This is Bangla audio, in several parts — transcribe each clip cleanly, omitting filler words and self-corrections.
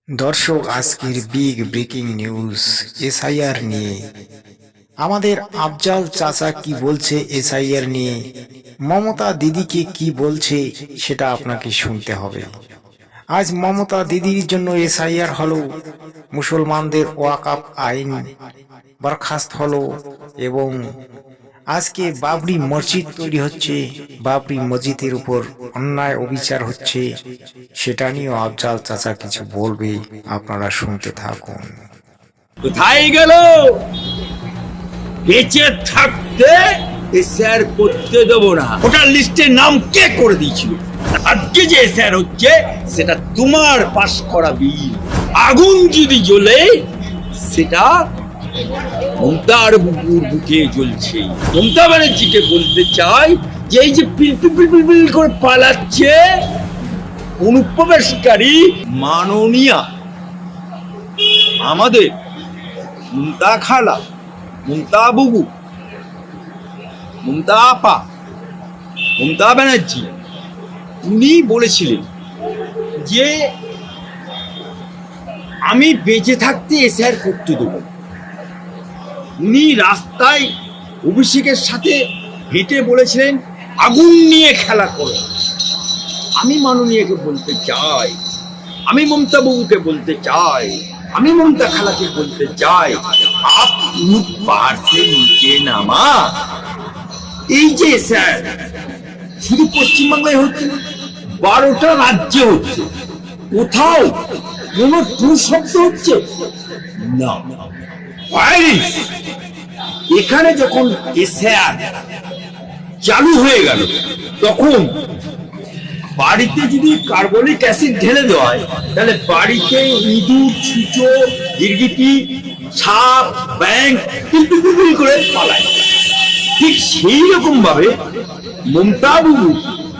দর্শক, আজকের বিগ ব্রেকিং নিউজ এসআইআর নিয়ে। আমাদের আফজাল চাচা কি বলছে এসআইআর নিয়ে, মমতা দিদিকে কি বলছে সেটা আপনাকে শুনতে হবে। আজ মমতা দিদির জন্য এসআইআর হলো, মুসলমানদের ওয়াকফ আইন বরখাস্ত হলো এবং আজকে বাবরি মসজিদ তৈরি হচ্ছে, বাবরি মসজিদের উপর অন্যায় অবিচার হচ্ছে, সেটা নিয়েও আফজাল চাচা কিছু বলবে, আপনারা শুনতে থাকুন। কোথায় গেল? বেঁচে থাকতে স্যার করতে দেবো না। ভোটার লিস্টের নাম কে করে দিয়েছিল? আজকে যে স্যার হচ্ছে সেটা তোমার পাস করা বিল। আগুন যদি জ্বলে সেটা মমতার বুকে জ্বলছে। মমতা ব্যানার্জিকে বলতে চাই যে এই যে পিল করে পালাচ্ছে অনুপ্রবেশকারী মাননীয়া আমাদের মমতা খালা, মমতা বুবু, মমতা আপা, মমতা ব্যানার্জি, উনি বলেছিলেন যে আমি বেঁচে থাকতে এসআর করতে দেব। উনি রাস্তায় অভিষেকের সাথে হেঁটে বলেছিলেন আগুন নিয়ে খেলা করো। আমি মাননীয়কে বলতে চাই, আমি মমতা বাবুকে বলতে চাই, আমি মমতা খালাকে বলতে চাই, আপনি পারছে নিচে নামা। এই যে স্যার শুধু পশ্চিমবাংলায় হচ্ছে, 12টা রাজ্যে হচ্ছে, কোথাও কোন ট্রু শব্দ হচ্ছে না। এখানে যখন স্যার চালু হয়ে গেল তখন বাড়িতে যদি কার্বনিক অ্যাসিড ঢেলে দেওয়া হয় তাহলে বাড়িতে ইঁদুর, ছুঁচো, গিরগিটি, সাপ, ব্যাঙ পিল করে পালায়। ঠিক সেই রকম ভাবে মমতা বাবু,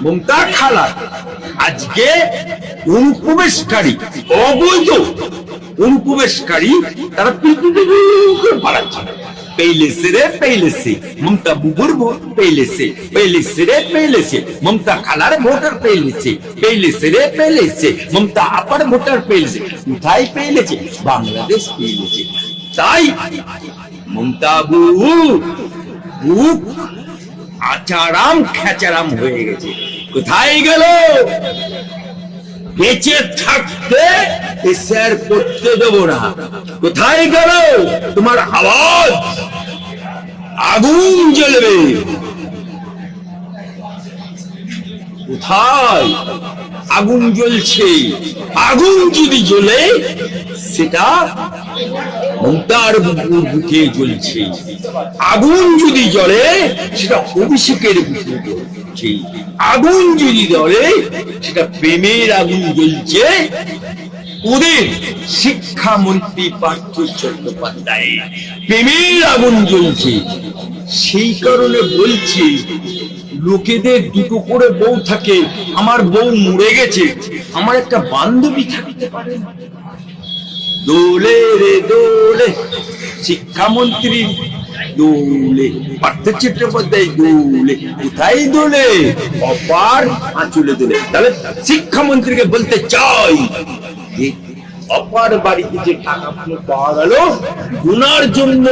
মমতা খালা আজকে অনুপ্রবেশকারী, অবৈধ অনুপ্রবেশকারী তারা পিল করে পালাচ্ছে। पहले से ममता बुबुर वोट पहले से ममता खालार वोटर पहले से ममता अपर वोटर पहले से उठाई पहले से बांग्लादेश पहले से ताई ममता बुबु आचाराम खेचाराम হয়ে গেছে। কোথায় গেল? বেঁচে থাকতে স্যার করতে দেব না। কোথায় গেল তোমার আওয়াজ? আগুন জ্বলবে। কোথায় আগুন জ্বলছে? আগুন যদি জ্বলে সেটা মমতার বুকে জ্বলছে। আগুন যদি জ্বলে সেটা অভিষেকের বুকে জ্বলছে। আগুন যদি জ্বলে সেটা প্রেমের আগুন জ্বলছে ওদের শিক্ষামন্ত্রী পার্থ চট্টোপাধ্যায় প্রেমের আগুন জ্বলছে। সেই কারণে বলছি, লোকেদের দুটো করে বউ থাকে, আমার বউ মরে গেছে, আমার একটা বান্ধবী থাকতে পারে না? দোলে রে দোলে শিক্ষামন্ত্রী দোলে, পার্থ চট্টোপাধ্যায় দোলে। কোথায় দোলে? অপার আঁচলে দোলে। তাহলে শিক্ষামন্ত্রীকে বলতে চাই, অপার বাড়িতে যে টাকা পাওয়া গেল গুনার জন্য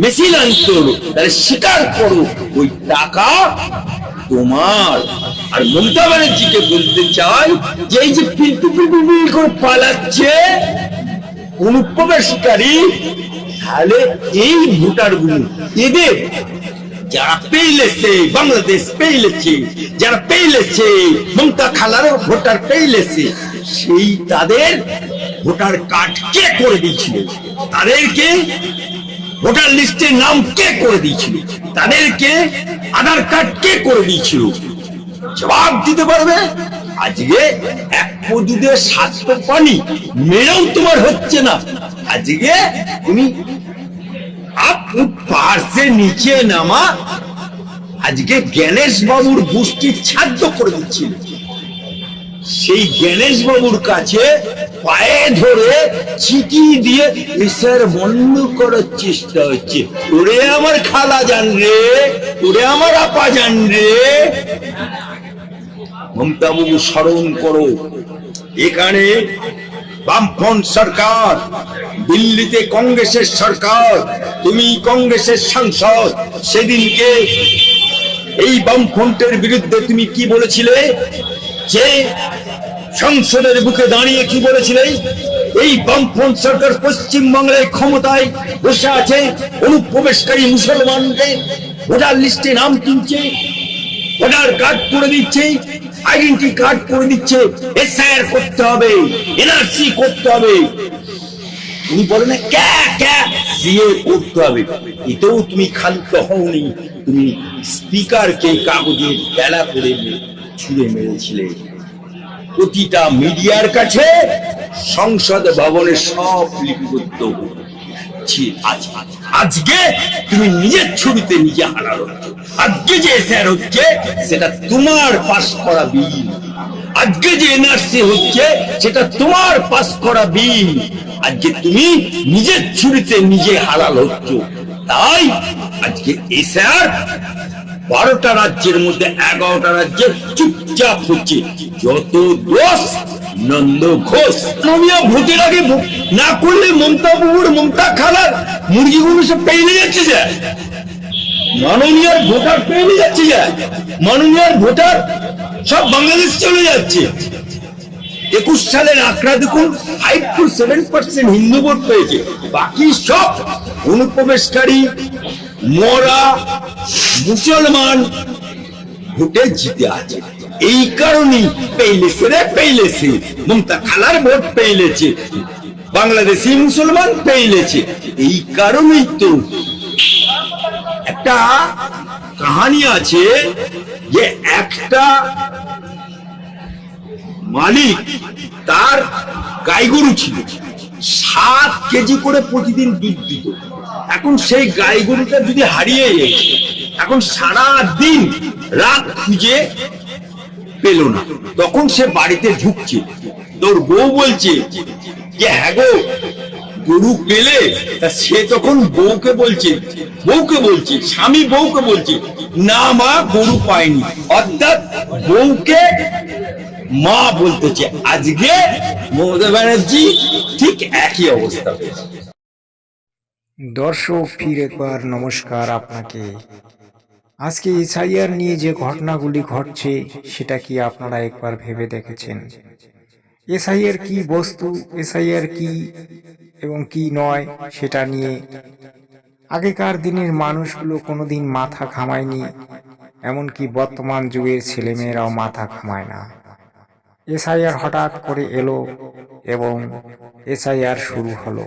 মেশিন আনতে হলো, তাহলে স্বীকার করো ওই টাকা তোমার। আর মমতা ব্যানার্জিকে বলতে চাই যে এই যে পিল করে পালাচ্ছে অনুপ্রবেশকারী, তাহলে এই ভোটার গুলো এদের যারা পেয়েছে বাংলাদেশ পেয়েছে, যারা পেয়েছে মমতা খালার ভোটার পেয়েছে, সেই তাদের ভোটার কার্ড কে করে দিয়েছিল? তাদেরকে ভোটার লিস্টের নাম কে করে দিয়েছিল? তাদেরকে আধার কার্ড কে করে দিয়েছিল? জবাব দিতে পারবে? আজকে এক দুধে 7 পানি মেরেও তোমার হচ্ছে না। আজকে তুমি পার্সে নিচে নামা আজকে গণেশ বাবুর গোষ্ঠী ছাদ্য করে দিচ্ছিল। সেই গণেশ বাবুর কাছে পায়ে ধরে চিঠি দিয়ে এসআর বন্ধ করার চেষ্টা হচ্ছে। ওরে আমার খালা জান রে, ওরে আমার আপা জান রে, মমতা বাবু স্মরণ করো, এখানে বামফ্রন্ট সরকার, দিল্লিতে কংগ্রেসের সরকার, তুমি কংগ্রেসের সাংসদ। সেদিনকে এই বামফ্রন্টের বিরুদ্ধে তুমি কি বলেছিলে? যে সংসদের বুকে দাঁড়িয়ে কি বলেছিলে? এই বামফ্রন্ট সরকার পশ্চিম বাংলায় ক্ষমতায় বসে আছে, অনুপ্রবেশকারী মুসলমানদের ভোটার লিস্টে নাম তুলছে, ভোটার কার্ড করে দিচ্ছে, আইডেন্টি কার্ড করে দিচ্ছে, এসআইআর করতে হবে, এনআরসি করতে হবে। তুমি বলো না সিএ করতে হবে। এতেও তুমি ক্ষান্ত হওনি, তুমি স্পিকারকে কাগজের বেলা করে ছুঁড়ে মেরেছিলে। প্রতিটা মিডিয়ার কাছে সংসদ ভবনে সব লিপিবদ্ধ আজকে তুমি নিজের ছবিতে নিজে হারার হচ্ছে। আজকে যে এসআর হচ্ছে সেটা তোমার পাস করা বিল, আজকে যে এনআরসি হচ্ছে সেটা তোমার পাস করা বিল। আজকে তুমি নিজের ছুরিতে নিজে হারাল হচ্ছ। তাই আজকে এসআর 12টা রাজ্যের মধ্যে 11টা রাজ্যে চুপচাপ হচ্ছে। যত দোষ নন্দ ঘোষ। নমিয়া ভোটের আগে না করলে মমতা বাবুর, মমতা খালার মুরগিগুলো সব পেয়ে যাচ্ছে যে, মাননীয় ভোটার পেয়ে যাচ্ছে যে, মাননীয় ভোটার সব বাংলাদেশ চলে যাচ্ছে। 21 সালের আঁকড়া দেখুন, 5 to 7% হিন্দু ভোট পেয়েছে, বাকি সব অনুপ্রবেশকারী মরা মুসলমান ভোটে জিতে আছে। এই কারণেই পেইলেছে মমতা খালার ভোট পেইলেছে, বাংলাদেশি মুসলমান পেইলেছে। এই কারণেই তো একটা কাহিনী আছে যে একটা মালিক, তার গাই গরু ছিল, 7 কেজি করে প্রতিদিন দুধ দিত। এখন সেই গাই গরুটা যদি হারিয়ে যায়, এখন সারা দিন রাত খুঁজে পেল না, তখন সে বাড়িতে ঢুকছে, তোর বউ বলছে যে হ্যাঁ গো গরু পেলে? তা সে তখন বউকে বলছে স্বামী বউকে বলছে না মা গরু পায়নি, অর্থাৎ বউকে মা বলতেছে। আজকে মমতা ব্যানার্জি ঠিক একই অবস্থা হয়েছে। দর্শক, ফির একবার নমস্কার আপনাকে। আজকে এসআইআর নিয়ে যে ঘটনাগুলি ঘটছে সেটা কি আপনারা একবার ভেবে দেখেছেন? এসআইআর কি বস্তু, এসআইআর কি এবং কি নয় সেটা নিয়ে আগেকার দিনের মানুষগুলো কোনোদিন মাথা ঘামায়নি, এমনকি বর্তমান যুগের ছেলেমেয়েরাও মাথা ঘামায় না। এসআইআর হঠাৎ করে এলো এবং এসআইআর শুরু হলো,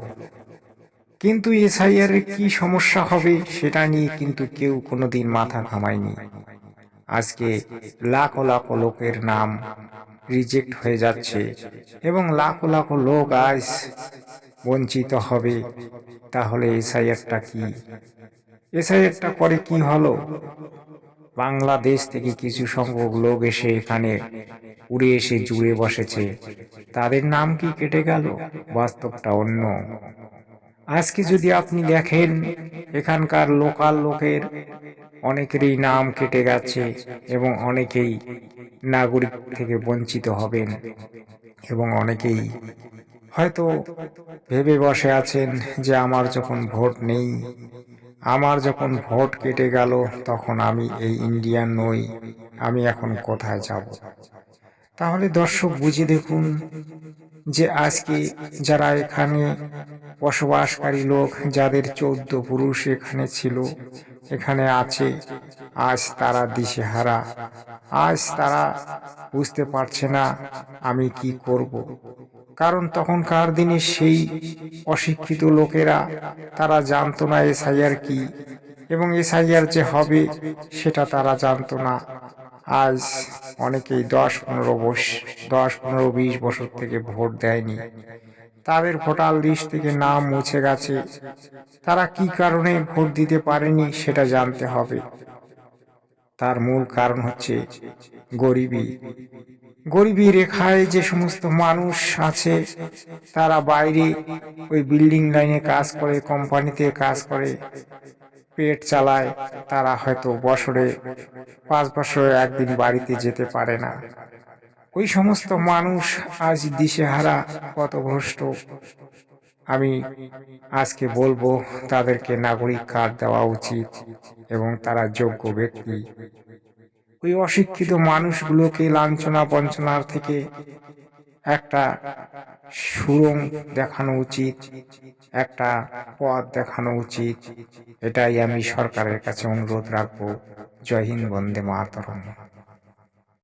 কিন্তু এসআইআর এর কি সমস্যা হবে সেটা নিয়ে কিন্তু কেউ কোনোদিন মাথা ঘামায়নি। আজকে লাখো লাখো লোকের নাম রিজেক্ট হয়ে যাচ্ছে এবং লাখো লাখো লোক আজ বঞ্চিত হবে। তাহলে এসআইআরটা কি? এসআইআরটা করে কি হলো? বাংলাদেশ থেকে কিছু সংখ্যক লোক এসে এখানে উড়ে এসে জুড়ে বসেছে, তাদের নাম কি কেটে গেল? বাস্তবটা অন্য। আজকে যদি আপনি দেখেন এখানকার লোকাল লোকের অনেকেরই নাম কেটে গেছে এবং অনেকেই নাগরিক থেকে বঞ্চিত হবেন এবং অনেকেই হয়তো ভেবে বসে আছেন যে আমার যখন ভোট নেই, আমার যখন ভোট কেটে গেল, তখন আমি এই ইন্ডিয়ান নই, আমি এখন কোথায় যাব? তাহলে দর্শক বুঝে দেখুন যে আজকে যারা এখানে বসবাসকারী লোক, যাদের 14 পুরুষ এখানে ছিল, এখানে আছে, আজ তারা দিশেহারা, আজ তারা বুঝতে পারছে না আমি কি করব। কারণ তখনকার দিনে সেই অশিক্ষিত লোকেরা তারা জানতো না এসআইআর কি এবং এসআইআর যে হবে সেটা তারা জানতো না। আজ অনেকেই 10-15-20 বছর থেকে ভোট দেয়নি, তাদের ভোটার লিস্ট থেকে নাম মুছে গেছে। তারা কি কারণে ভোট দিতে পারেনি সেটা জানতে হবে। তার মূল কারণ হচ্ছে গরিবী রেখায় যে সমস্ত মানুষ আছে, তারা বাইরে ওই বিল্ডিং লাইনে কাজ করে, কোম্পানিতে কাজ করে, পেট চালায়। তারা হয়তো বছরে 5 বছরে একদিন বাড়িতে যেতে পারে না। ওই সমস্ত মানুষ আজ দিশেহারা, পথভ্রষ্ট। আমি আজকে বলবো তাদেরকে নাগরিক কার্ড দেওয়া উচিত এবং তারা যোগ্য ব্যক্তি। ওই অশিক্ষিত মানুষগুলোকে লাঞ্ছনা বঞ্চনার থেকে একটা সুড়ং দেখানো উচিত, একটা পথ দেখানো উচিত। এটাই আমি সরকারের কাছে অনুরোধ রাখবো। জয় হিন্দ, বন্দে মাতরম।